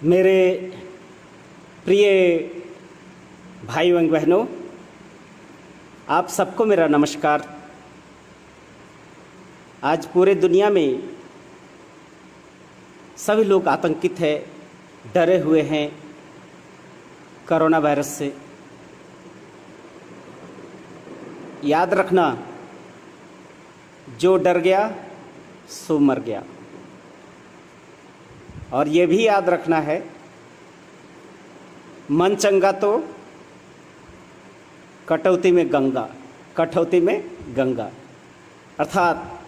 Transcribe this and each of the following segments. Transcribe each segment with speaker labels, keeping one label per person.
Speaker 1: मेरे प्रिय भाई एवं बहनों, आप सबको मेरा नमस्कार। आज पूरे दुनिया में सभी लोग आतंकित हैं, डरे हुए हैं कोरोना वायरस से। याद रखना, जो डर गया सो मर गया। और ये भी याद रखना है, मन चंगा तो कटौती में गंगा, कटौती में गंगा। अर्थात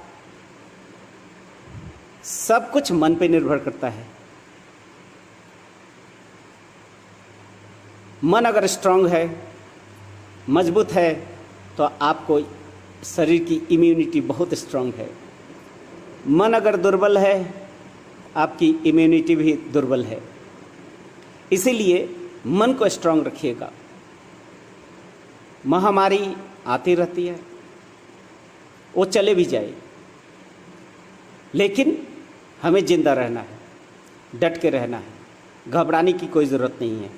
Speaker 1: सब कुछ मन पे निर्भर करता है। मन अगर स्ट्रांग है, मजबूत है, तो आपको शरीर की इम्यूनिटी बहुत स्ट्रांग है। मन अगर दुर्बल है, आपकी इम्यूनिटी भी दुर्बल है। इसीलिए मन को स्ट्रांग रखिएगा। महामारी आती रहती है, वो चले भी जाए, लेकिन हमें जिंदा रहना है, डट के रहना है, घबराने की कोई ज़रूरत नहीं है।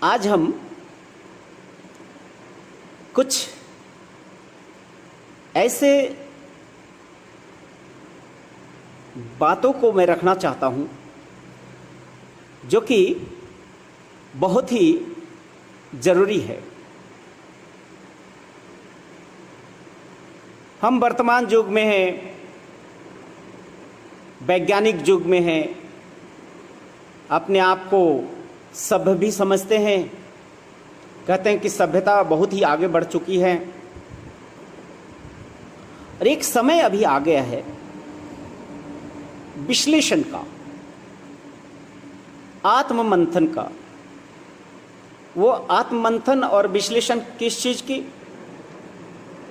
Speaker 1: आज हम कुछ ऐसे बातों को मैं रखना चाहता हूं जो कि बहुत ही जरूरी है। हम वर्तमान युग में हैं, वैज्ञानिक युग में हैं, अपने आप को सभ्य भी समझते हैं। कहते हैं कि सभ्यता बहुत ही आगे बढ़ चुकी है। और एक समय अभी आ गया है विश्लेषण का, आत्ममंथन का। वो आत्ममंथन और विश्लेषण किस चीज की?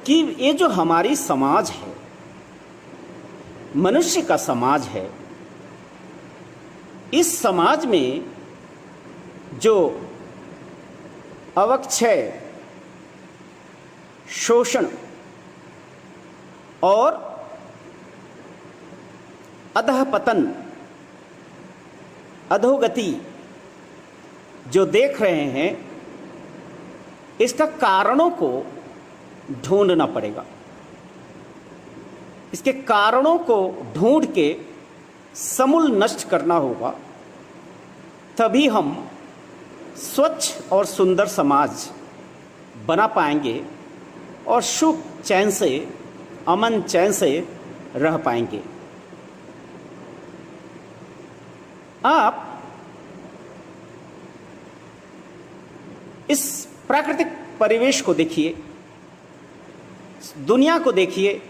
Speaker 1: कि ये जो हमारी समाज है, मनुष्य का समाज है, इस समाज में जो अवक्षय, शोषण और अधःपतन, अधोगति जो देख रहे हैं, इसका कारणों को ढूंढना पड़ेगा। इसके कारणों को ढूंढ के समूल नष्ट करना होगा। तभी हम स्वच्छ और सुंदर समाज बना पाएंगे और सुख चैन से, अमन चैन से रह पाएंगे। आप इस प्राकृतिक परिवेश को देखिए, दुनिया को देखिए,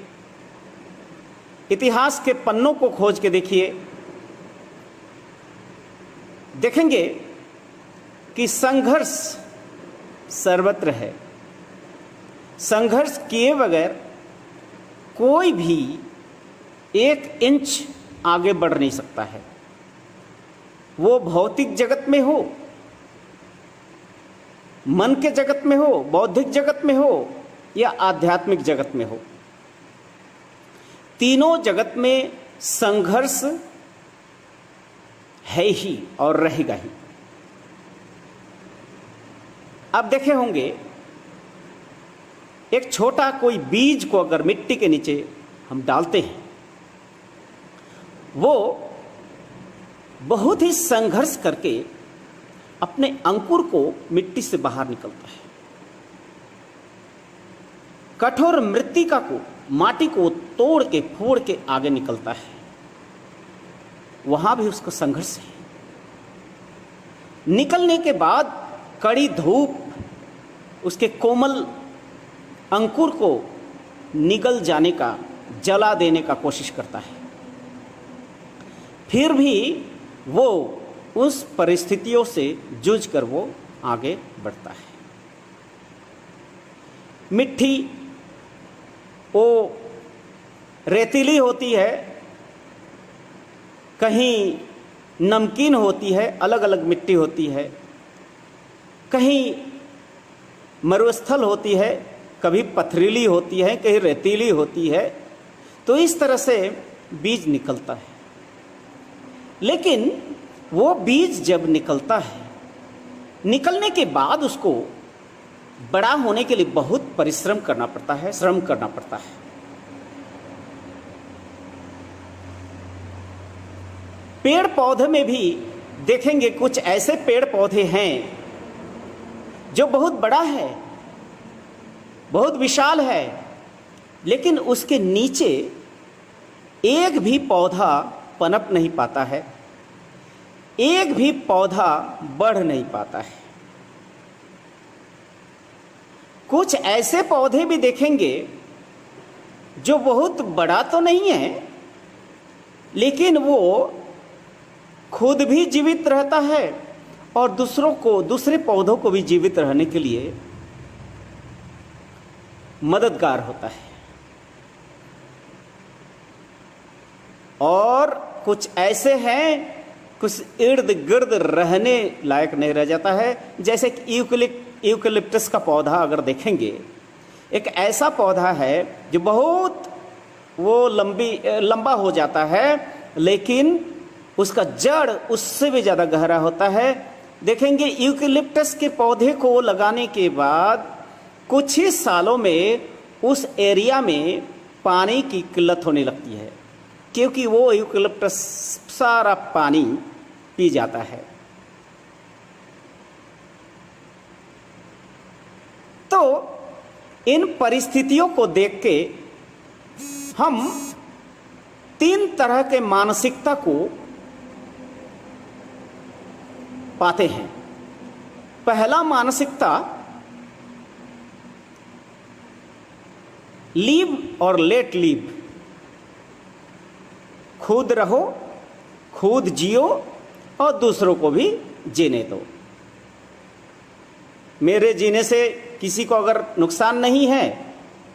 Speaker 1: इतिहास के पन्नों को खोज के देखिए। देखेंगे कि संघर्ष सर्वत्र है। संघर्ष किए बगैर कोई भी 1 इंच आगे बढ़ नहीं सकता है। वो भौतिक जगत में हो, मन के जगत में हो, बौद्धिक जगत में हो या आध्यात्मिक जगत में हो, तीनों जगत में संघर्ष है ही और रहेगा ही। आप देखे होंगे, एक छोटा कोई बीज को अगर मिट्टी के नीचे हम डालते हैं, वो बहुत ही संघर्ष करके अपने अंकुर को मिट्टी से बाहर निकलता है। कठोर मृत्तिका को, माटी को तोड़ के, फोड़ के आगे निकलता है। वहां भी उसका संघर्ष है। निकलने के बाद कड़ी धूप उसके कोमल अंकुर को निगल जाने का, जला देने का कोशिश करता है। फिर भी वो उस परिस्थितियों से जूझ कर वो आगे बढ़ता है। मिट्टी वो रेतीली होती है, कहीं नमकीन होती है, अलग अलग मिट्टी होती है, कहीं मरुस्थल होती है, कभी पथरीली होती है, कहीं रेतीली होती है। तो इस तरह से बीज निकलता है। लेकिन वो बीज जब निकलता है, निकलने के बाद उसको बड़ा होने के लिए बहुत परिश्रम करना पड़ता है, श्रम करना पड़ता है। पेड़ पौधे में भी देखेंगे कुछ ऐसे पेड़ पौधे हैं जो बहुत बड़ा है, बहुत विशाल है, लेकिन उसके नीचे एक भी पौधा पनप नहीं पाता है, एक भी पौधा बढ़ नहीं पाता है। कुछ ऐसे पौधे भी देखेंगे जो बहुत बड़ा तो नहीं है, लेकिन वो खुद भी जीवित रहता है और दूसरे पौधों को भी जीवित रहने के लिए मददगार होता है। और कुछ ऐसे हैं, कुछ इर्द गिर्द रहने लायक नहीं रह जाता है। जैसे यूकलिप्टस का पौधा अगर देखेंगे, एक ऐसा पौधा है जो बहुत वो लंबा हो जाता है, लेकिन उसका जड़ उससे भी ज़्यादा गहरा होता है। देखेंगे यूकलिप्टस के पौधे को लगाने के बाद कुछ ही सालों में उस एरिया में पानी की किल्लत होने लगती है, क्योंकि वो यूकलिप्टस सारा पानी पी जाता है। तो इन परिस्थितियों को देख के हम 3 तरह के मानसिकता को पाते हैं। पहला मानसिकता लीव और लेट लीव, खुद रहो, खुद जियो और दूसरों को भी जीने दो। मेरे जीने से किसी को अगर नुकसान नहीं है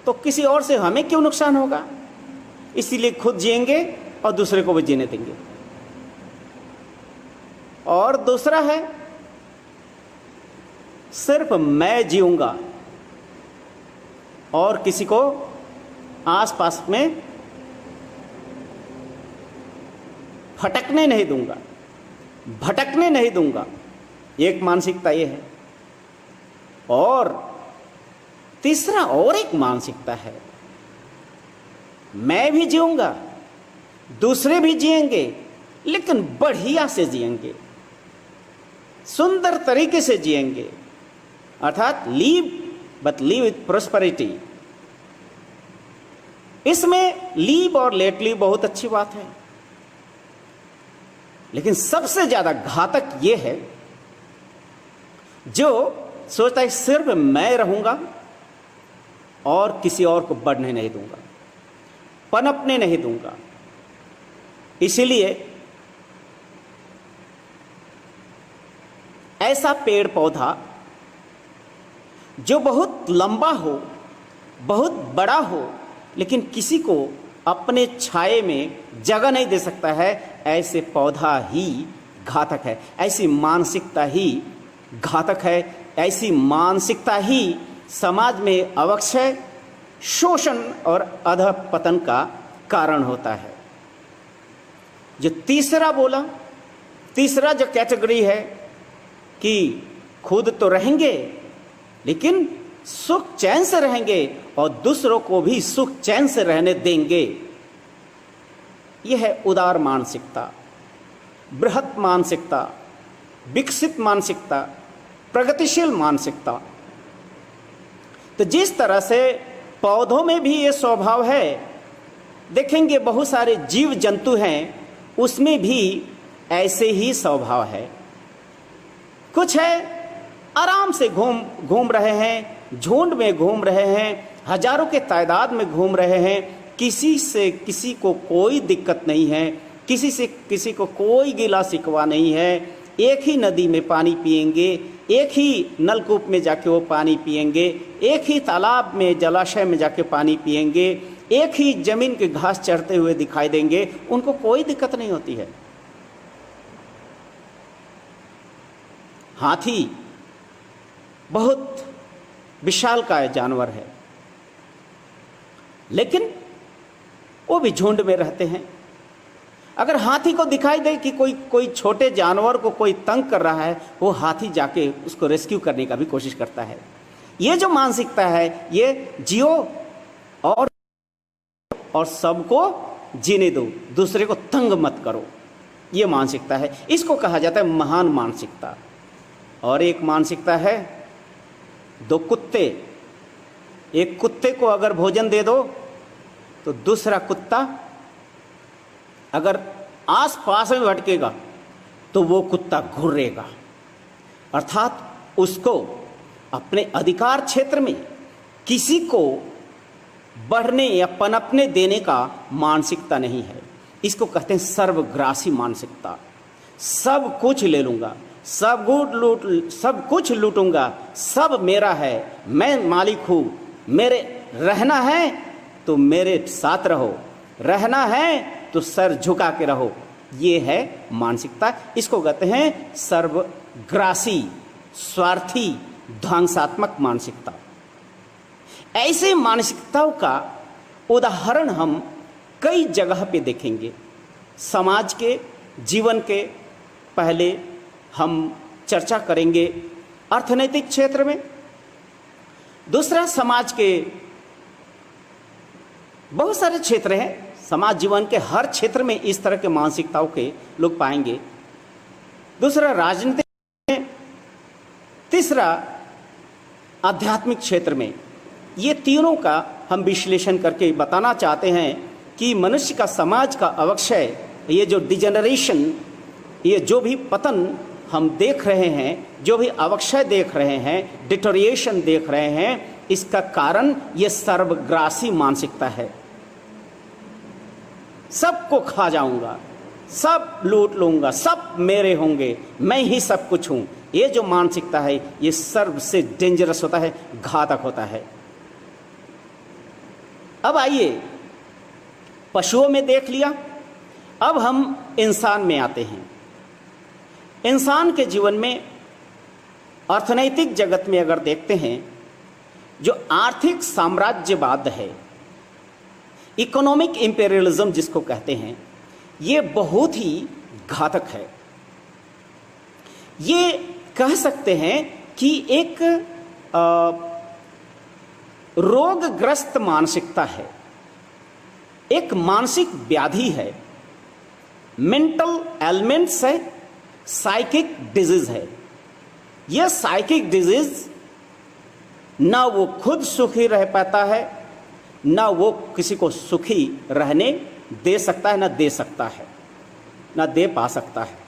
Speaker 1: तो किसी और से हमें क्यों नुकसान होगा, इसीलिए खुद जिएंगे और दूसरे को भी जीने देंगे। और दूसरा है सिर्फ मैं जीऊंगा और किसी को आसपास में फटकने नहीं दूंगा, भटकने नहीं दूंगा। एक मानसिकता ये है। और तीसरा और एक मानसिकता है, मैं भी जीऊंगा, दूसरे भी जिएंगे, लेकिन बढ़िया से जिएंगे, सुंदर तरीके से जिएंगे, अर्थात leave but leave with prosperity. इसमें लीव और लेट लीव बहुत अच्छी बात है, लेकिन सबसे ज्यादा घातक यह है जो सोचता है सिर्फ मैं रहूंगा और किसी और को बढ़ने नहीं दूंगा, पनपने नहीं दूंगा। इसलिए ऐसा पेड़ पौधा जो बहुत लंबा हो, बहुत बड़ा हो, लेकिन किसी को अपने छाये में जगह नहीं दे सकता है, ऐसे पौधा ही घातक है। ऐसी मानसिकता ही घातक है। ऐसी मानसिकता ही समाज में अवक्षय, शोषण और अधःपतन का कारण होता है। जो तीसरा बोला, तीसरा जो कैटेगरी है कि खुद तो रहेंगे लेकिन सुख चैन से रहेंगे और दूसरों को भी सुख चैन से रहने देंगे, यह है उदार मानसिकता, बृहत मानसिकता, विकसित मानसिकता, प्रगतिशील मानसिकता। तो जिस तरह से पौधों में भी ये स्वभाव है, देखेंगे बहुत सारे जीव जंतु हैं, उसमें भी ऐसे ही स्वभाव है। कुछ है आराम से घूम रहे हैं, झुंड में घूम रहे हैं, हजारों के तादाद में घूम रहे हैं, किसी से किसी को कोई दिक्कत नहीं है, किसी से किसी को कोई गिला शिकवा नहीं है। एक ही नदी में पानी पिएंगे, एक ही नलकूप में जाके वो पानी पिएंगे, एक ही तालाब में जलाशय में जाके पानी पिएंगे, एक ही जमीन के घास चढ़ते हुए दिखाई देंगे, उनको कोई दिक्कत नहीं होती है। हाथी बहुत विशालकाय जानवर है, लेकिन वो भी झुंड में रहते हैं। अगर हाथी को दिखाई दे कि कोई कोई छोटे जानवर को कोई तंग कर रहा है, वो हाथी जाके उसको रेस्क्यू करने का भी कोशिश करता है। ये जो मानसिकता है, ये जियो और सबको जीने दो, दूसरे को तंग मत करो, ये मानसिकता है। इसको कहा जाता है महान मानसिकता। और एक मानसिकता है, दो कुत्ते, एक कुत्ते को अगर भोजन दे दो तो दूसरा कुत्ता अगर आस पास में भटकेगा तो वो कुत्ता घुर्रेगा, अर्थात उसको अपने अधिकार क्षेत्र में किसी को बढ़ने या पनपने देने का मानसिकता नहीं है। इसको कहते हैं सर्वग्रासी मानसिकता। सब कुछ ले लूंगा, सब कुछ लूटूंगा, सब मेरा है, मैं मालिक हूं, मेरे रहना है तो मेरे साथ रहो, रहना है तो सर झुका के रहो। ये है मानसिकता। इसको कहते हैं सर्वग्रासी, स्वार्थी, ध्वंसात्मक मानसिकता। ऐसे मानसिकताओं का उदाहरण हम कई जगह पे देखेंगे। समाज के, जीवन के पहले हम चर्चा करेंगे अर्थनैतिक क्षेत्र में। दूसरा, समाज के बहुत सारे क्षेत्र हैं, समाज जीवन के हर क्षेत्र में इस तरह के मानसिकताओं के लोग पाएंगे। दूसरा, राजनीतिक में। तीसरा, आध्यात्मिक क्षेत्र में। ये तीनों का हम विश्लेषण करके बताना चाहते हैं कि मनुष्य का, समाज का अवक्षय, ये जो डिजेनरेशन, ये जो भी पतन हम देख रहे हैं, जो भी अवक्षय देख रहे हैं, डिटोरिएशन देख रहे हैं, इसका कारण ये सर्वग्रासी मानसिकता है। सबको खा जाऊंगा, सब लूट लूंगा, सब मेरे होंगे, मैं ही सब कुछ हूं। ये जो मानसिकता है, ये सबसे डेंजरस होता है, घातक होता है। अब आइए, पशुओं में देख लिया, अब हम इंसान में आते हैं। इंसान के जीवन में, अर्थनैतिक जगत में अगर देखते हैं, जो आर्थिक साम्राज्यवाद है, इकोनॉमिक इंपेरियलिज्म जिसको कहते हैं, ये बहुत ही घातक है। ये कह सकते हैं कि एक रोगग्रस्त मानसिकता है, एक मानसिक व्याधि है, मेंटल एलिमेंट्स है, साइकिक डिजीज है। यह साइकिक डिजीज ना वो खुद सुखी रह पाता है, ना वो किसी को सुखी रहने दे सकता है, ना दे सकता है, ना दे पा सकता है।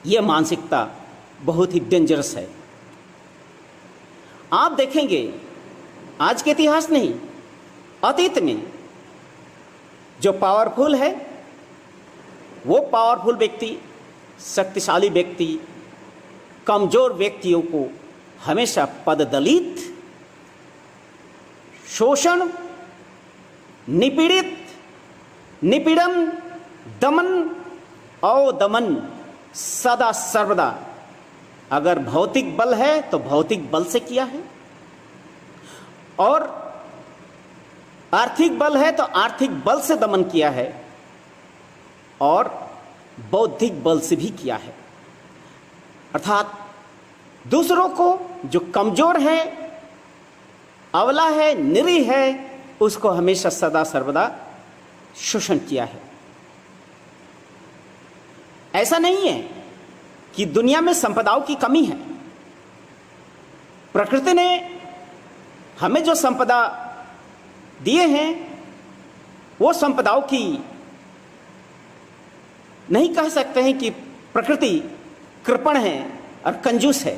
Speaker 1: यह मानसिकता बहुत ही डेंजरस है। आप देखेंगे, आज के इतिहास नहीं, अतीत में जो पावरफुल है, वो पावरफुल व्यक्ति, शक्तिशाली व्यक्ति, कमजोर व्यक्तियों को हमेशा पददलित, शोषण, निपीड़न, दमन, अवदमन सदा सर्वदा, अगर भौतिक बल है तो भौतिक बल से किया है, और आर्थिक बल है तो आर्थिक बल से दमन किया है, और बौद्धिक बल से भी किया है। अर्थात दूसरों को, जो कमजोर है, अवला है, निरीह है, उसको हमेशा सदा सर्वदा शोषण किया है। ऐसा नहीं है कि दुनिया में संपदाओं की कमी है। प्रकृति ने हमें जो संपदा दिए हैं, वो संपदाओं की नहीं कह सकते हैं कि प्रकृति कृपण है और कंजूस है।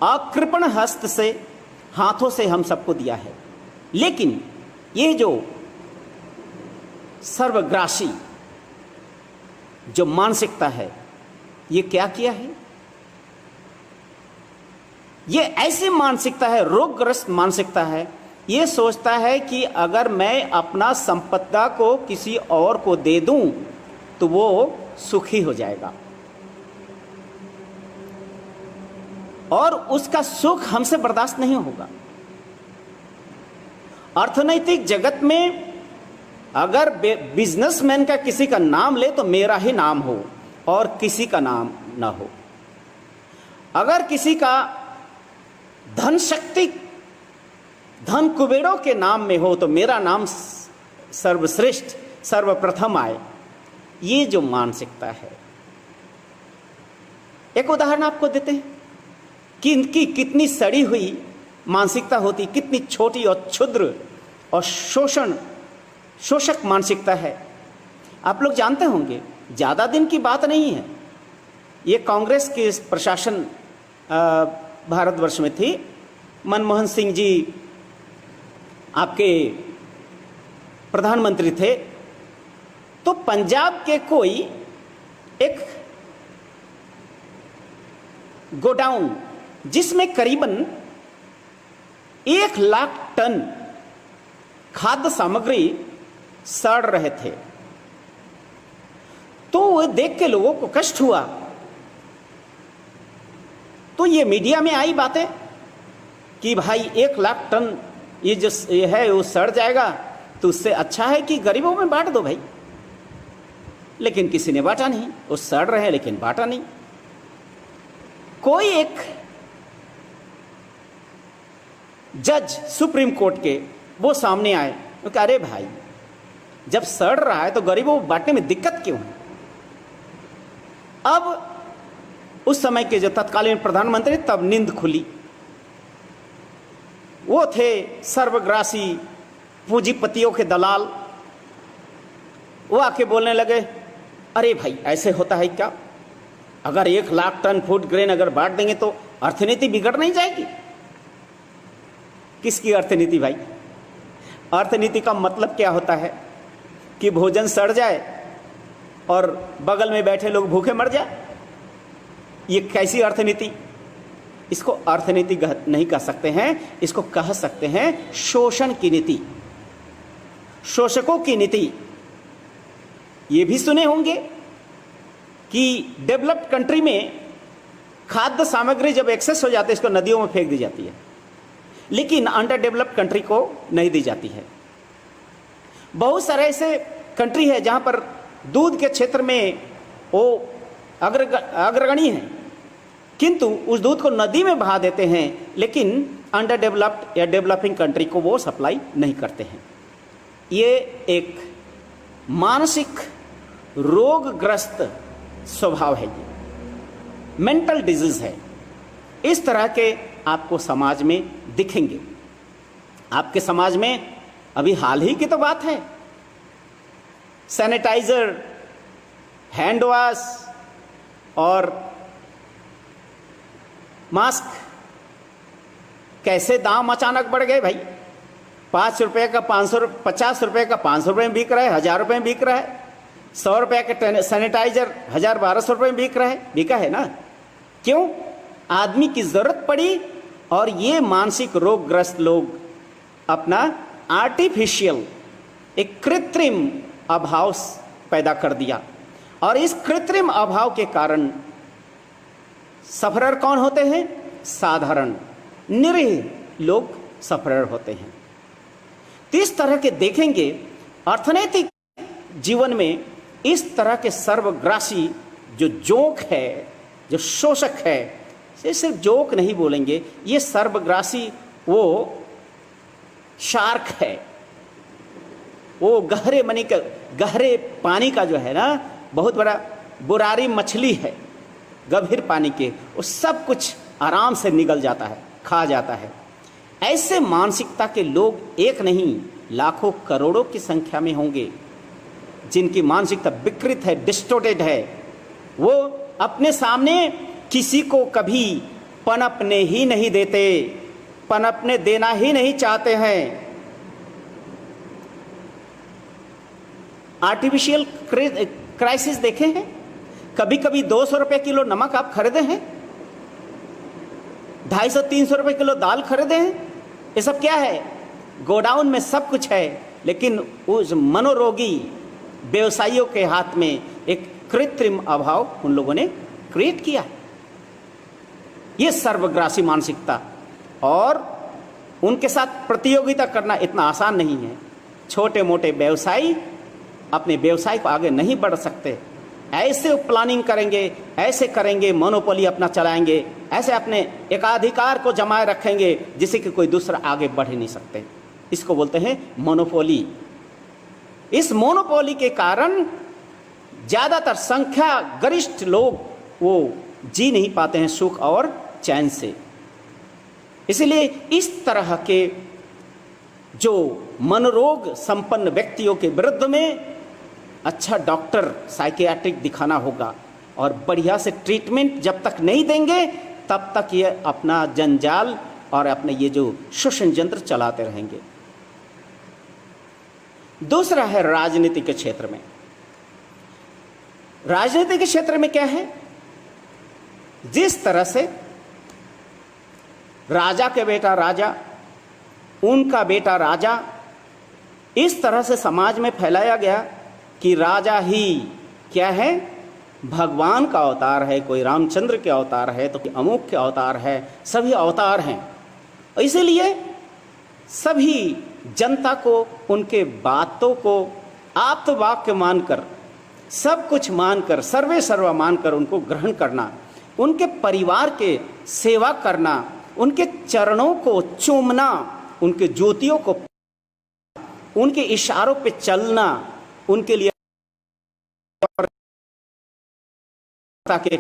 Speaker 1: अकृपण हस्त से, हाथों से हम सबको दिया है। लेकिन ये जो सर्वग्रासी जो मानसिकता है, ये क्या किया है? ये ऐसी मानसिकता है, रोगग्रस्त मानसिकता है। ये सोचता है कि अगर मैं अपना संपदा को किसी और को दे दूं तो वो सुखी हो जाएगा, और उसका सुख हमसे बर्दाश्त नहीं होगा। अर्थनैतिक जगत में अगर बिजनेसमैन का किसी का नाम ले तो मेरा ही नाम हो और किसी का नाम ना हो। अगर किसी का धन शक्ति धन कुबेरों के नाम में हो तो मेरा नाम सर्वश्रेष्ठ सर्वप्रथम आए। ये जो मानसिकता है, एक उदाहरण आपको देते हैं कि इनकी कितनी सड़ी हुई मानसिकता होती, कितनी छोटी और क्षुद्र और शोषक मानसिकता है। आप लोग जानते होंगे, ज़्यादा दिन की बात नहीं है, ये कांग्रेस के प्रशासन भारतवर्ष में थी। मनमोहन सिंह जी आपके प्रधानमंत्री थे, तो पंजाब के कोई एक गोडाउन जिसमें करीबन 1 लाख टन खाद्य सामग्री सड़ रहे थे, तो वो देख के लोगों को कष्ट हुआ। तो ये मीडिया में आई बातें कि भाई 1 लाख टन ये है वो सड़ जाएगा, तो उससे अच्छा है कि गरीबों में बांट दो भाई। लेकिन किसी ने बांटा नहीं, वो सड़ रहे हैं लेकिन बांटा नहीं। कोई एक जज सुप्रीम कोर्ट के वो सामने आए, वो कहा अरे भाई जब सड़ रहा है तो गरीबों को बांटने में दिक्कत क्यों है। अब उस समय के जो तत्कालीन प्रधानमंत्री, तब नींद खुली। वो थे सर्वग्रासी पूंजीपतियों के दलाल। वो आके बोलने लगे अरे भाई ऐसे होता है क्या, अगर 1 लाख टन फूड ग्रेन अगर बांट देंगे तो अर्थनीति बिगड़ नहीं जाएगी। किसकी अर्थनीति भाई? अर्थनीति का मतलब क्या होता है कि भोजन सड़ जाए और बगल में बैठे लोग भूखे मर जाए। ये कैसी अर्थनीति? इसको अर्थनीति नहीं कह सकते हैं, इसको कह सकते हैं शोषण की नीति, शोषकों की नीति। ये भी सुने होंगे कि डेवलप्ड कंट्री में खाद्य सामग्री जब एक्सेस हो जाती है इसको नदियों में फेंक दी जाती है, लेकिन अंडर डेवलप्ड कंट्री को नहीं दी जाती है। बहुत सारे ऐसे कंट्री है जहां पर दूध के क्षेत्र में वो अग्रगणी है, किंतु उस दूध को नदी में बहा देते हैं, लेकिन अंडर डेवलप्ड या डेवलपिंग कंट्री को वो सप्लाई नहीं करते हैं। ये एक मानसिक रोगग्रस्त स्वभाव है, ये मेंटल डिजीज है। इस तरह के आपको समाज में दिखेंगे। आपके समाज में अभी हाल ही की तो बात है, सैनिटाइजर, हैंड वॉश और मास्क कैसे दाम अचानक बढ़ गए भाई। 5 रुपए का 500, 50 रुपए का 500 रुपए में बिक रहा है, 1000 रुपए में बिक रहा है। 100 रुपए का सैनिटाइजर 1000-1200 रुपए में बिका है ना। क्यों? आदमी की जरूरत पड़ी और ये मानसिक रोगग्रस्त लोग अपना आर्टिफिशियल एक कृत्रिम अभाव पैदा कर दिया, और इस कृत्रिम अभाव के कारण सफरर कौन होते हैं? साधारण निरीह लोग सफरर होते हैं। तो इस तरह के देखेंगे अर्थनैतिक जीवन में इस तरह के सर्वग्रासी जो जोक है, जो शोषक है, सिर्फ जोक नहीं बोलेंगे, ये सर्वग्रासी वो शार्क है, वो गहरे पानी का जो है ना बहुत बड़ा बुरारी मछली है, गंभीर पानी के, वो सब कुछ आराम से निगल जाता है, खा जाता है। ऐसे मानसिकता के लोग एक नहीं लाखों करोड़ों की संख्या में होंगे जिनकी मानसिकता विकृत है, डिस्टोर्टेड है। वो अपने सामने किसी को कभी पनपने ही नहीं देते, पनपने देना ही नहीं चाहते हैं। आर्टिफिशियल क्राइसिस देखे हैं? कभी कभी 200 रुपए किलो नमक आप खरीदे हैं, 250-300 रुपए किलो दाल खरीदे हैं। ये सब क्या है? गोडाउन में सब कुछ है, लेकिन उस मनोरोगी व्यवसायियों के हाथ में एक कृत्रिम अभाव उन लोगों ने क्रिएट किया। ये सर्वग्रासी मानसिकता, और उनके साथ प्रतियोगिता करना इतना आसान नहीं है। छोटे मोटे व्यवसायी अपने व्यवसाय को आगे नहीं बढ़ सकते। ऐसे प्लानिंग करेंगे, ऐसे करेंगे, मोनोपोली अपना चलाएंगे, ऐसे अपने एकाधिकार को जमाए रखेंगे जिससे कि कोई दूसरा आगे बढ़ ही नहीं सकते। इसको बोलते हैं मोनोपोली। इस मोनोपोली के कारण ज़्यादातर संख्या गरिष्ठ लोग वो जी नहीं पाते हैं सुख और चैन से। इसलिए इस तरह के जो मनोरोग संपन्न व्यक्तियों के विरुद्ध में अच्छा डॉक्टर साइकियाट्रिक दिखाना होगा और बढ़िया से ट्रीटमेंट जब तक नहीं देंगे तब तक ये अपना जंजाल और अपने ये जो शोषण यंत्र चलाते रहेंगे। दूसरा है राजनीति के क्षेत्र में। राजनीति के क्षेत्र में क्या है, जिस तरह से राजा के बेटा राजा, उनका बेटा राजा, इस तरह से समाज में फैलाया गया कि राजा ही क्या है, भगवान का अवतार है, कोई रामचंद्र के अवतार है तो कोई अमुक के अवतार है, सभी अवतार हैं। इसीलिए सभी जनता को उनके बातों को आप्त वाक्य मानकर, सब कुछ मानकर, सर्वे सर्वा मानकर उनको ग्रहण करना, उनके परिवार के सेवा करना, उनके चरणों को चूमना, उनके ज्योतियों को, उनके इशारों पे चलना, उनके लिए ताकि